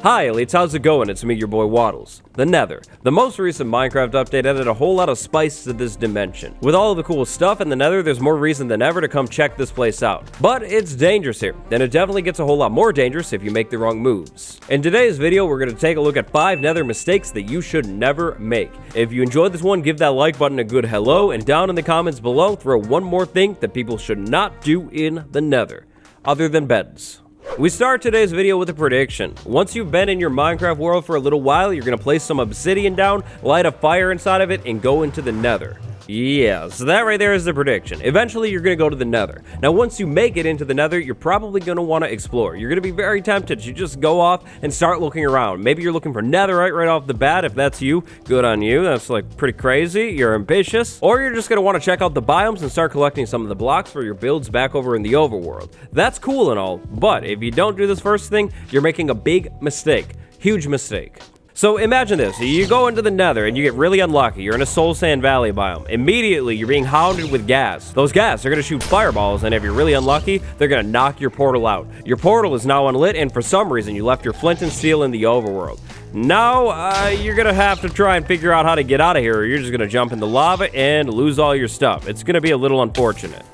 Hi elites, how's it going? It's me, your boy Waddles. The Nether. The most recent Minecraft update added a whole lot of spice to this dimension. With all of the cool stuff in the Nether, there's more reason than ever to come check this place out. But it's dangerous here, and it definitely gets a whole lot more dangerous if you make the wrong moves. In today's video, we're going to take a look at 5 Nether mistakes that you should never make. If you enjoyed this one, give that like button a good hello, and down in the comments below, throw one more thing that people should not do in the Nether, other than beds. We start today's video with a prediction. Once you've been in your Minecraft world for a little while, you're going to place some obsidian down, light a fire inside of it, and go into the Nether. Yeah, so that right there is the prediction. Eventually, you're going to go to the Nether. Now, once you make it into the Nether, you're probably going to want to explore. You're going to be very tempted to just go off and start looking around. Maybe you're looking for netherite right off the bat. If that's you, good on you. That's like pretty crazy. You're ambitious. Or you're just going to want to check out the biomes and start collecting some of the blocks for your builds back over in the overworld. That's cool and all, but if you don't do this first thing, you're making a big mistake. Huge mistake. So imagine this, you go into the Nether and you get really unlucky. You're in a Soul Sand Valley biome. Immediately, you're being hounded with gas. Those gas are going to shoot fireballs, and if you're really unlucky, they're going to knock your portal out. Your portal is now unlit, and for some reason, you left your flint and steel in the overworld. Now, you're going to have to try and figure out how to get out of here, or you're just going to jump in the lava and lose all your stuff. It's going to be a little unfortunate.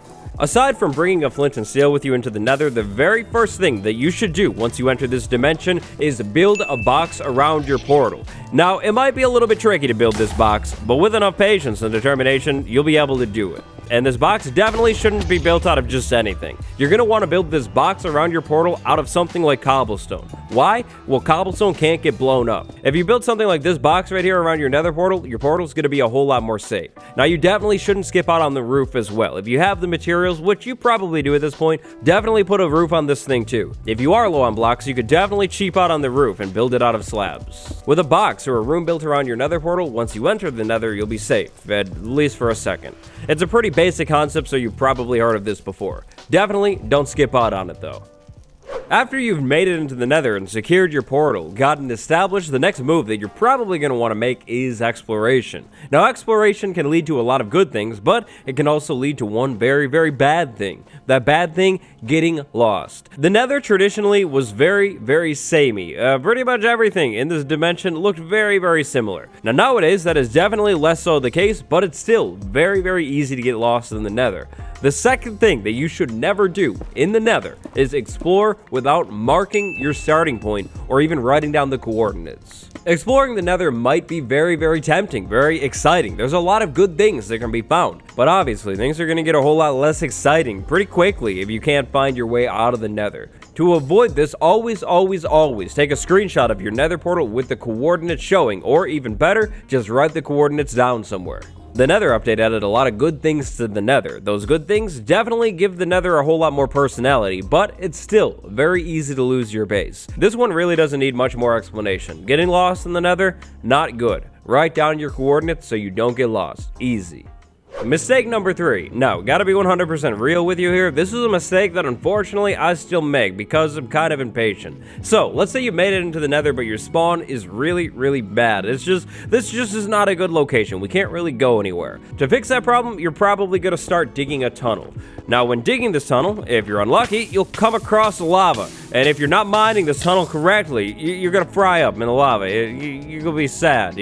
Aside from bringing a flint and steel with you into the Nether, the very first thing that you should do once you enter this dimension is build a box around your portal. Now, it might be a little bit tricky to build this box, but with enough patience and determination, you'll be able to do it. And this box definitely shouldn't be built out of just anything. You're going to want to build this box around your portal out of something like cobblestone. Why? Well, cobblestone can't get blown up. If you build something like this box right here around your Nether portal, your portal's going to be a whole lot more safe. Now, you definitely shouldn't skip out on the roof as well. If you have the materials, which you probably do at this point, definitely put a roof on this thing too. If you are low on blocks, you could definitely cheap out on the roof and build it out of slabs. With a box or a room built around your Nether portal, once you enter the Nether, you'll be safe, at least for a second. It's a pretty basic concept, so you've probably heard of this before. Definitely don't skip out on it though. After you've made it into the Nether and secured your portal, gotten established, the next move that you're probably going to want to make is exploration. Now, exploration can lead to a lot of good things, but it can also lead to one very, very bad thing. That bad thing, getting lost. The Nether traditionally was very, very samey. Pretty much everything in this dimension looked very, very similar. Now, nowadays, that is definitely less so the case, but it's still very, very easy to get lost in the Nether. The second thing that you should never do in the Nether is explore without marking your starting point or even writing down the coordinates. Exploring the Nether might be very, very tempting, very exciting. There's a lot of good things that can be found, but obviously things are going to get a whole lot less exciting pretty quickly if you can't find your way out of the Nether. To avoid this, always take a screenshot of your Nether portal with the coordinates showing, or even better, just write the coordinates down somewhere. The Nether update added a lot of good things to the Nether. Those good things definitely give the Nether a whole lot more personality, but it's still very easy to lose your base. This one really doesn't need much more explanation. Getting lost in the Nether, not good. Write down your coordinates so you don't get lost. Easy. Mistake number 3. Now, gotta be 100% real with you here. This is a mistake that unfortunately I still make because I'm kind of impatient. So, let's say you made it into the Nether, but your spawn is really, really bad. This just is not a good location. We can't really go anywhere. To fix that problem, you're probably gonna start digging a tunnel. Now, when digging this tunnel, if you're unlucky, you'll come across lava. And if you're not mining this tunnel correctly, you're gonna fry up in the lava. You're gonna be sad.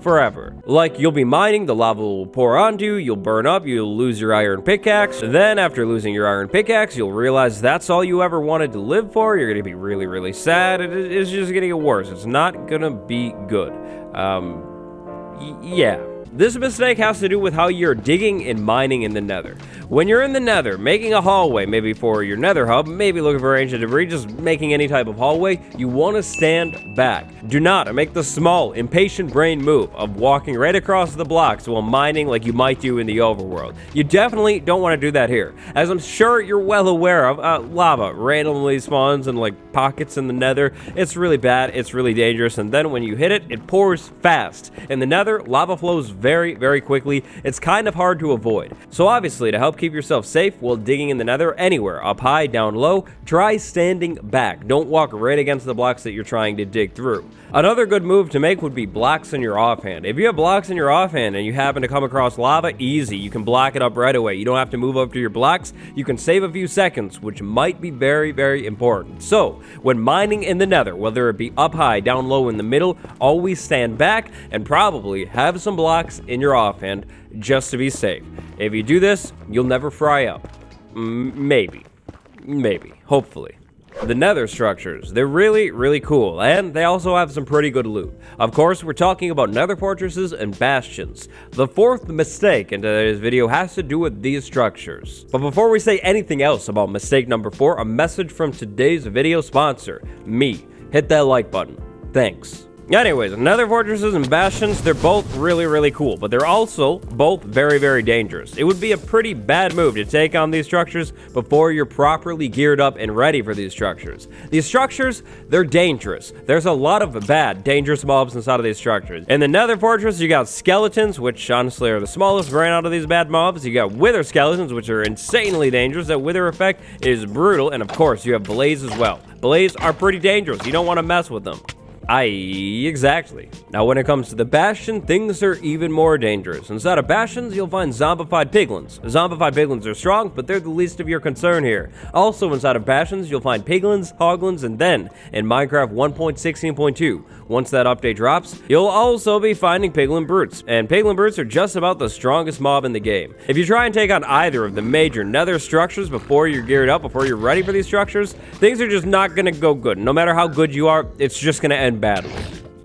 Forever. Like, you'll be mining, the lava will pour onto you, you'll burn up, you'll lose your iron pickaxe. Then, after losing your iron pickaxe, you'll realize that's all you ever wanted to live for. You're gonna be really, really sad. It's just gonna get worse. It's not gonna be good. Yeah. This mistake has to do with how you're digging and mining in the Nether. When you're in the Nether, making a hallway, maybe for your Nether hub, maybe looking for ancient debris, just making any type of hallway, you want to stand back. Do not make the small, impatient brain move of walking right across the blocks while mining like you might do in the overworld. You definitely don't want to do that here. As I'm sure you're well aware of, lava randomly spawns in like pockets in the Nether. It's really bad, it's really dangerous, and then when you hit it, it pours fast. In the Nether, lava flows very, very quickly. It's kind of hard to avoid. So obviously, to help keep yourself safe while digging in the nether anywhere, up high, down low, try standing back. Don't walk right against the blocks that you're trying to dig through. Another good move to make would be blocks in your offhand. If you have blocks in your offhand and you happen to come across lava, easy. You can block it up right away. You don't have to move up to your blocks. You can save a few seconds, which might be very, very important. So, when mining in the nether, whether it be up high, down low, in the middle, always stand back and probably have some blocks in your offhand just to be safe. If you do this, you'll never fry up. Maybe, hopefully. The nether structures, they're really, really cool, and they also have some pretty good loot. Of course, we're talking about nether fortresses and bastions. The fourth mistake in today's video has to do with these structures. But before we say anything else about mistake number 4, a message from today's video sponsor, me. Hit that like button. Thanks. Anyways, nether fortresses and bastions, they're both really, really cool, but they're also both very, very dangerous. It would be a pretty bad move to take on these structures before you're properly geared up and ready for these structures. These structures, they're dangerous. There's a lot of bad, dangerous mobs inside of these structures. In the nether fortress, you got skeletons, which honestly are the smallest variant out of these bad mobs. You got wither skeletons, which are insanely dangerous. That wither effect is brutal, and of course, you have blaze as well. Blaze are pretty dangerous. You don't want to mess with them. Exactly. Now, when it comes to the bastion, things are even more dangerous. Inside of bastions, you'll find zombified piglins. Zombified piglins are strong, but they're the least of your concern here. Also, inside of bastions, you'll find piglins, hoglins, and then, in Minecraft 1.16.2, once that update drops, you'll also be finding piglin brutes. And piglin brutes are just about the strongest mob in the game. If you try and take on either of the major nether structures before you're geared up, before you're ready for these structures, things are just not gonna go good. No matter how good you are, it's just gonna end badly.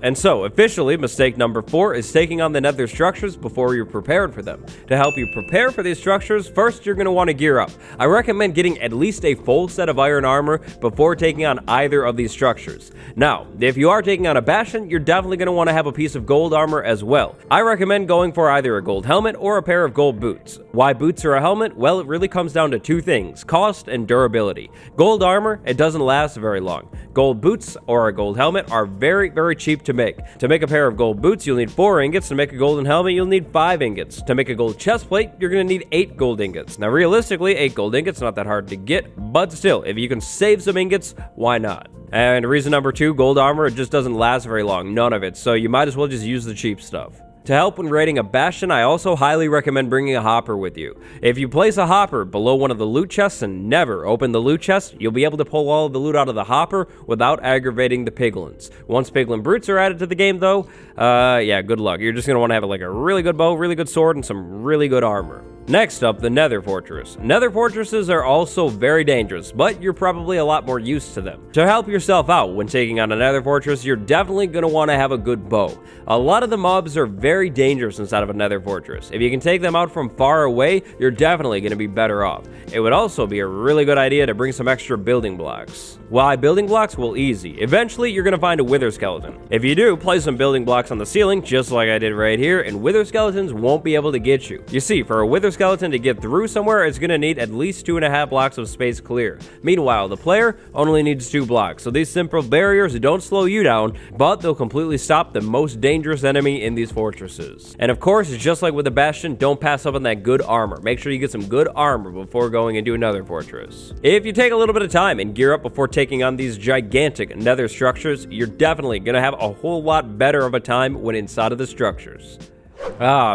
And so, officially, mistake number 4 is taking on the nether structures before you're prepared for them. To help you prepare for these structures, first you're going to want to gear up. I recommend getting at least a full set of iron armor before taking on either of these structures. Now, if you are taking on a bastion, you're definitely going to want to have a piece of gold armor as well. I recommend going for either a gold helmet or a pair of gold boots. Why boots or a helmet? Well, it really comes down to two things: cost and durability. Gold armor, it doesn't last very long. Gold boots or a gold helmet are very, very cheap to make. To make a pair of gold boots, you'll need 4 ingots. To make a golden helmet, you'll need 5 ingots. To make a gold chest plate, you're going to need 8 gold ingots. Now, realistically, 8 gold ingots, not that hard to get, but still, if you can save some ingots, why not? And reason number 2, gold armor, it just doesn't last very long, none of it, so you might as well just use the cheap stuff. To help when raiding a bastion, I also highly recommend bringing a hopper with you. If you place a hopper below one of the loot chests and never open the loot chest, you'll be able to pull all of the loot out of the hopper without aggravating the piglins. Once piglin brutes are added to the game though, yeah, good luck. You're just going to want to have like a really good bow, really good sword, and some really good armor. Next up, the nether fortress. Nether fortresses are also very dangerous, but you're probably a lot more used to them. To help yourself out when taking on a nether fortress, you're definitely going to want to have a good bow. A lot of the mobs are very dangerous inside of a nether fortress. If you can take them out from far away, you're definitely going to be better off. It would also be a really good idea to bring some extra building blocks. Why building blocks? Well, easy. Eventually, you're going to find a wither skeleton. If you do, place some building blocks on the ceiling, just like I did right here, and wither skeletons won't be able to get you. You see, for a wither skeleton to get through somewhere, it's going to need at least 2.5 blocks of space clear. Meanwhile, the player only needs 2 blocks, so these simple barriers don't slow you down, but they'll completely stop the most dangerous enemy in these fortresses. And of course, just like with the bastion, don't pass up on that good armor. Make sure you get some good armor before going into another fortress. If you take a little bit of time and gear up before taking on these gigantic nether structures, you're definitely going to have a whole lot better of a time when inside of the structures.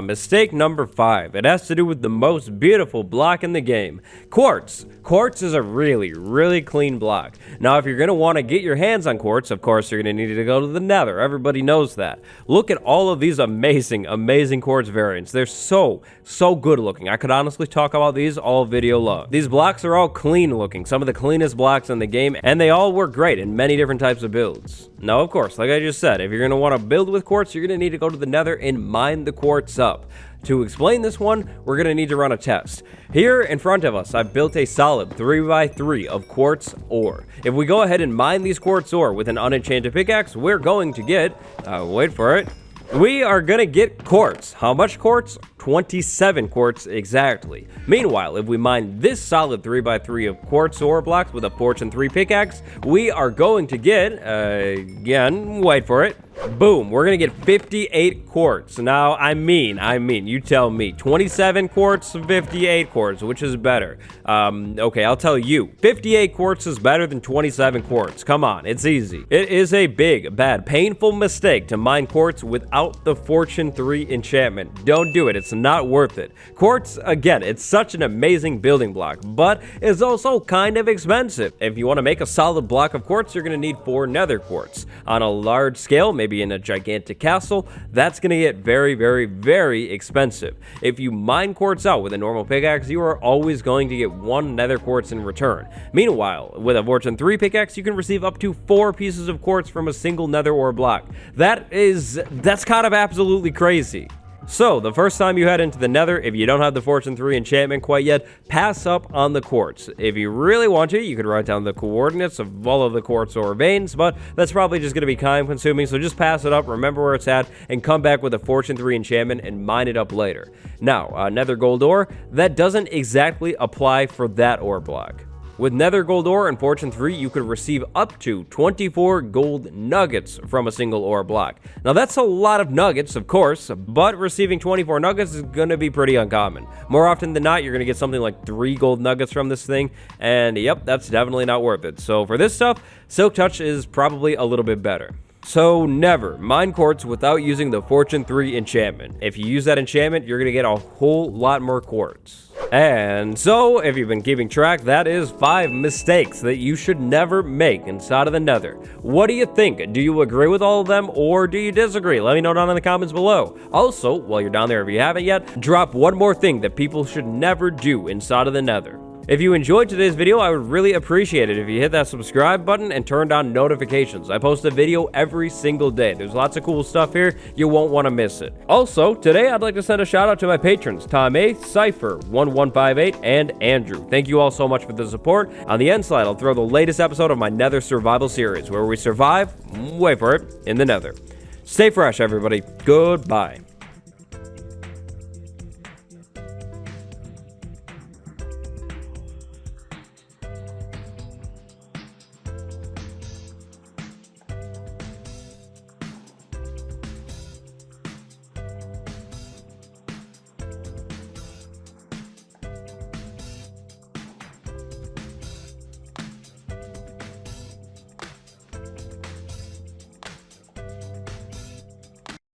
Mistake number 5. It has to do with the most beautiful block in the game. Quartz. Quartz is a really, really clean block. Now, if you're going to want to get your hands on quartz, of course, you're going to need to go to the nether. Everybody knows that. Look at all of these amazing, amazing quartz variants. They're so good looking. I could honestly talk about these all video long. These blocks are all clean looking, some of the cleanest blocks in the game, and they all work great in many different types of builds. Now, of course, like I just said, if you're going to want to build with quartz, you're going to need to go to the nether and mine the quartz up. To explain this one, we're going to need to run a test. Here in front of us, I've built a solid 3x3 of quartz ore. If we go ahead and mine these quartz ore with an unenchanted pickaxe, we're going to get, wait for it, we are going to get quartz. How much quartz? 27 quartz exactly. Meanwhile, if we mine this solid 3x3 of quartz ore blocks with a fortune 3 pickaxe, we are going to get, again, wait for it, Boom, we're gonna get 58 quartz. Now, I mean, you tell me. 27 quartz, 58 quartz, which is better? Okay, I'll tell you. 58 quartz is better than 27 quartz. Come on, it's easy. It is a big, bad, painful mistake to mine quartz without the Fortune 3 enchantment. Don't do it, it's not worth it. Quartz, again, it's such an amazing building block, but it's also kind of expensive. If you want to make a solid block of quartz, you're gonna need 4 nether quartz. On a large scale, maybe in a gigantic castle, that's going to get very, very, very expensive. If you mine quartz out with a normal pickaxe, you are always going to get 1 nether quartz in return. Meanwhile, with a Fortune 3 pickaxe, you can receive up to 4 pieces of quartz from a single nether ore block. That's kind of absolutely crazy. So, the first time you head into the nether, if you don't have the Fortune 3 enchantment quite yet, pass up on the quartz. If you really want to, you could write down the coordinates of all of the quartz ore veins, but that's probably just going to be time consuming, so just pass it up, remember where it's at, and come back with a Fortune 3 enchantment and mine it up later. Now, nether gold ore, that doesn't exactly apply for that ore block. With nether gold ore and Fortune 3, you could receive up to 24 gold nuggets from a single ore block. Now that's a lot of nuggets, of course, but receiving 24 nuggets is going to be pretty uncommon. More often than not, you're going to get something like 3 gold nuggets from this thing, and yep, that's definitely not worth it. So for this stuff, Silk Touch is probably a little bit better. So never mine quartz without using the Fortune 3 enchantment. If you use that enchantment, you're going to get a whole lot more quartz. And so, if you've been keeping track, that is 5 mistakes that you should never make inside of the nether. What do you think? Do you agree with all of them, or do you disagree? Let me know down in the comments below. Also, while you're down there, if you haven't yet, drop one more thing that people should never do inside of the nether. If you enjoyed today's video, I would really appreciate it if you hit that subscribe button and turned on notifications. I post a video every single day. There's lots of cool stuff here. You won't want to miss it. Also, today I'd like to send a shout out to my patrons, Tom A, Cypher, 1158, and Andrew. Thank you all so much for the support. On the end slide, I'll throw the latest episode of my Nether survival series, where we survive, wait for it, in the Nether. Stay fresh, everybody. Goodbye.